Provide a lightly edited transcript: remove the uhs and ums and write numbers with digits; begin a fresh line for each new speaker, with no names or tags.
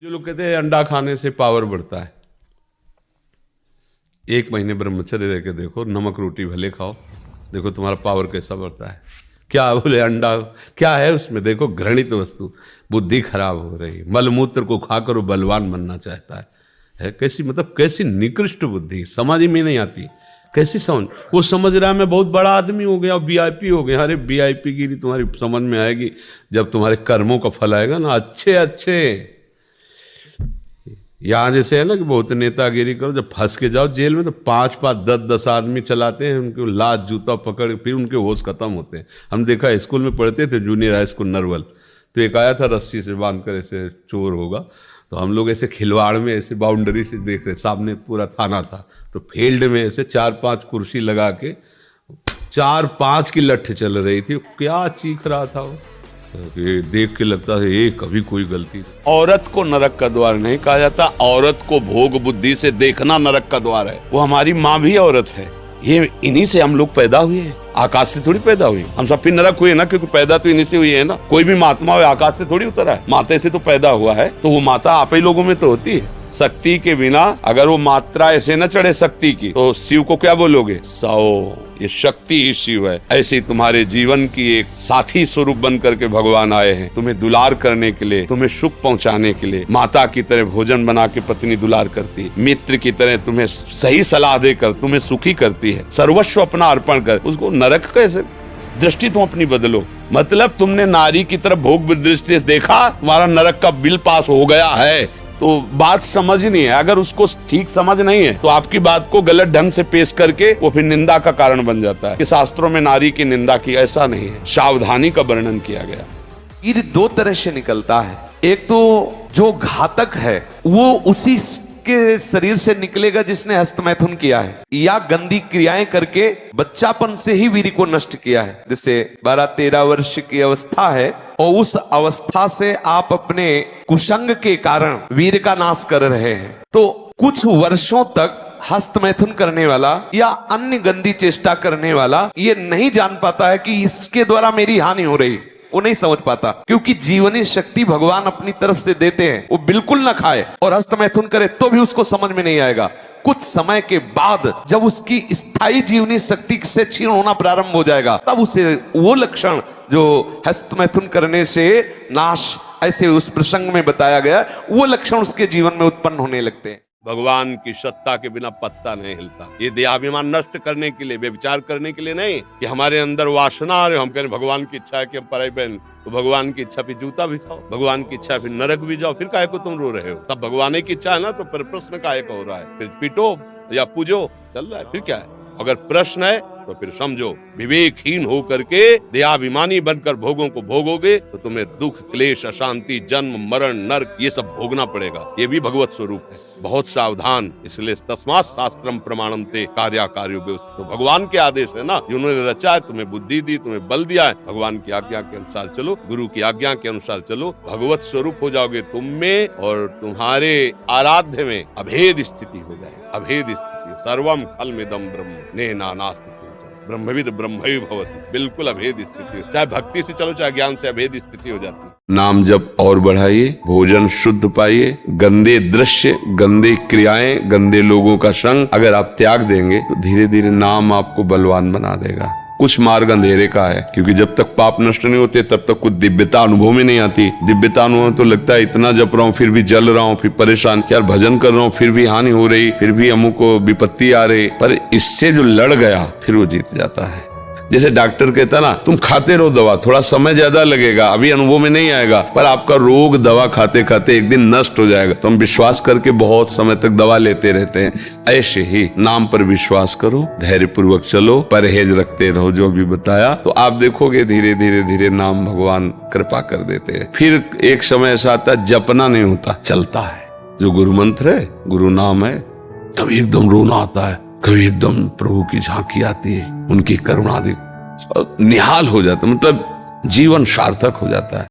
जो लोग कहते हैं अंडा खाने से पावर बढ़ता है, 1 महीने ब्रह्मचर्य रह के देखो, नमक रोटी भले खाओ, देखो तुम्हारा पावर कैसा बढ़ता है। क्या बोले अंडा क्या है उसमें, देखो घृणित वस्तु, बुद्धि खराब हो रही, मलमूत्र को खाकर वो बलवान बनना चाहता है कैसी, मतलब कैसी निकृष्ट बुद्धि, समझ में नहीं आती। कैसी समझ, वो समझ रहा है मैं बहुत बड़ा आदमी हो गया, वीआईपी हो गया। अरे वीआईपी गिरी तुम्हारी समझ में आएगी जब तुम्हारे कर्मों का फल आएगा ना। अच्छे यहाँ जैसे है ना कि बहुत नेतागिरी करो, जब फंस के जाओ जेल में तो 5-5, 10-10 आदमी चलाते हैं, उनको लात जूता पकड़, फिर उनके होश खत्म होते हैं। हम देखा स्कूल में पढ़ते थे, जूनियर हाई स्कूल नरवल, तो एक आया था रस्सी से बांध कर, ऐसे चोर होगा, तो हम लोग ऐसे खिलवाड़ में ऐसे बाउंड्री से देख रहे, सामने पूरा थाना था, तो फील्ड में ऐसे 4-5 कुर्सी लगा के 4-5 की लठ चल रही थी। क्या चीख रहा था वो, देख के लगता है ये कभी कोई गलती। औरत को नरक का द्वार नहीं कहा जाता, औरत को भोग बुद्धि से देखना नरक का द्वार है। वो हमारी माँ भी औरत है, ये इन्हीं से हम लोग पैदा हुए हैं, आकाश से थोड़ी पैदा हुए। हम सब फिर नरक हुए ना, क्योंकि पैदा तो इन्हीं से हुई है ना। कोई भी महात्मा हो आकाश से थोड़ी उतरा है, माता से तो पैदा हुआ है, तो वो माता आप ही लोगों में तो होती है। शक्ति के बिना अगर वो मात्रा ऐसे न चढ़े शक्ति की, तो शिव को क्या बोलोगे, सौ, ये शक्ति ही शिव है। ऐसे ही तुम्हारे जीवन की एक साथी स्वरूप बन करके भगवान आए हैं, तुम्हें दुलार करने के लिए, तुम्हें सुख पहुंचाने के लिए। माता की तरह भोजन बना के पत्नी दुलार करती है, मित्र की तरह तुम्हें सही सलाह देकर तुम्हें सुखी करती है, सर्वस्व अपना अर्पण कर। उसको नरक कैसे, दृष्टि तुम अपनी बदलो। मतलब तुमने नारी की तरफ भोग दृष्टि से देखा, तुम्हारा नरक का बिल पास हो गया है, तो बात समझ नहीं है। अगर उसको ठीक समझ नहीं है तो आपकी बात को गलत ढंग से पेश करके वो फिर निंदा का कारण बन जाता है कि शास्त्रों में नारी की निंदा की, ऐसा नहीं है, सावधानी का वर्णन किया गया।
ये 2 तरह से निकलता है। एक तो जो घातक है वो उसी के शरीर से निकलेगा जिसने हस्तमैथुन किया है या गंदी क्रियाएं करके बच्चापन से ही वीर को नष्ट किया है। जैसे 12-13 वर्ष की अवस्था है और उस अवस्था से आप अपने कुसंग के कारण वीर का नाश कर रहे हैं, तो कुछ वर्षों तक हस्तमैथुन करने वाला या अन्य गंदी चेष्टा करने वाला ये नहीं जान पाता है कि इसके द्वारा मेरी हानि हो रही, वो नहीं समझ पाता, क्योंकि जीवनी शक्ति भगवान अपनी तरफ से देते हैं। वो बिल्कुल ना खाए और हस्तमैथुन करे तो भी उसको समझ में नहीं आएगा। कुछ समय के बाद जब उसकी स्थायी जीवनी शक्ति से क्षीण होना प्रारंभ हो जाएगा, तब उसे वो लक्षण जो हस्तमैथुन करने से नाश ऐसे उस प्रसंग में बताया गया, वो लक्षण उसके जीवन में उत्पन्न होने लगते हैं।
भगवान की सत्ता के बिना पत्ता नहीं हिलता। ये देहाभिमान नष्ट करने के लिए, व्यभिचार करने के लिए नहीं कि हमारे अंदर वासना आ रही, हम कह रहे भगवान की इच्छा है कि हम पराई बहन, तो भगवान की इच्छा फिर जूता भी खाओ, भगवान की इच्छा फिर नरक भी जाओ, फिर काहे को तुम रो रहे हो। तब भगवान की इच्छा है ना, तो फिर प्रश्न काहे का हो रहा है, फिर पीटो या पूजो, चल रहा है, फिर क्या है। अगर प्रश्न है तो फिर समझो, विवेकहीन होकर के देहाभिमानी बनकर भोगों को भोगोगे तो तुम्हें दुख, क्लेश, अशांति, जन्म, मरण, नरक ये सब भोगना पड़ेगा। ये भी भगवत स्वरूप है। बहुत सावधान, इसलिए तस्मात् शास्त्रम प्रमाणम ते कार्याकार्यो व्यवस्थितो। तो भगवान के आदेश है ना, जिन्होंने रचा है, तुम्हें बुद्धि दी, तुम्हें बल दिया है, भगवान की आज्ञा के अनुसार चलो, गुरु की आज्ञा के अनुसार चलो, भगवत स्वरूप हो जाओगे तुम में, और तुम्हारे आराध्य में अभेद स्थिति हो जाए। अभेद स्थिति, सर्वम खल्मिदं ब्रह्म नेनानास्ति ब्रह्मविद ब्रह्मैव भवति, बिल्कुल अभेद स्थिति। चाहे भक्ति से चलो चाहे ज्ञान से, अभेद स्थिति हो जाती है। नाम जप और बढ़ाइए, भोजन शुद्ध पाइए, गंदे दृश्य, गंदे क्रियाएं, गंदे लोगों का संग अगर आप त्याग देंगे तो धीरे धीरे नाम आपको बलवान बना देगा। कुछ मार्ग अंधेरे का है, क्योंकि जब तक पाप नष्ट नहीं होते तब तक कुछ दिव्यता अनुभव में नहीं आती। दिव्यता अनुभव तो लगता है इतना जप रहा हूँ फिर भी जल रहा हूँ, फिर परेशान, यार भजन कर रहा हूँ फिर भी हानि हो रही, फिर भी अमुक को विपत्ति आ रही। पर इससे जो लड़ गया फिर वो जीत जाता है। जैसे डॉक्टर कहता ना, तुम खाते रहो दवा, थोड़ा समय ज्यादा लगेगा, अभी अनुभव में नहीं आएगा, पर आपका रोग दवा खाते खाते एक दिन नष्ट हो जाएगा। तो हम विश्वास करके बहुत समय तक दवा लेते रहते हैं। ऐसे ही नाम पर विश्वास करो, धैर्य पूर्वक चलो, परहेज रखते रहो, जो भी बताया, तो आप देखोगे धीरे धीरे धीरे नाम भगवान कृपा कर देते हैं। फिर एक समय ऐसा आता है जपना नहीं होता, चलता है। जो गुरु मंत्र है, गुरु नाम है, तभी एकदम रोना आता है, कभी एकदम प्रभु की झांकी आती है, उनकी करुणा निहाल हो जाता है, मतलब जीवन सार्थक हो जाता है।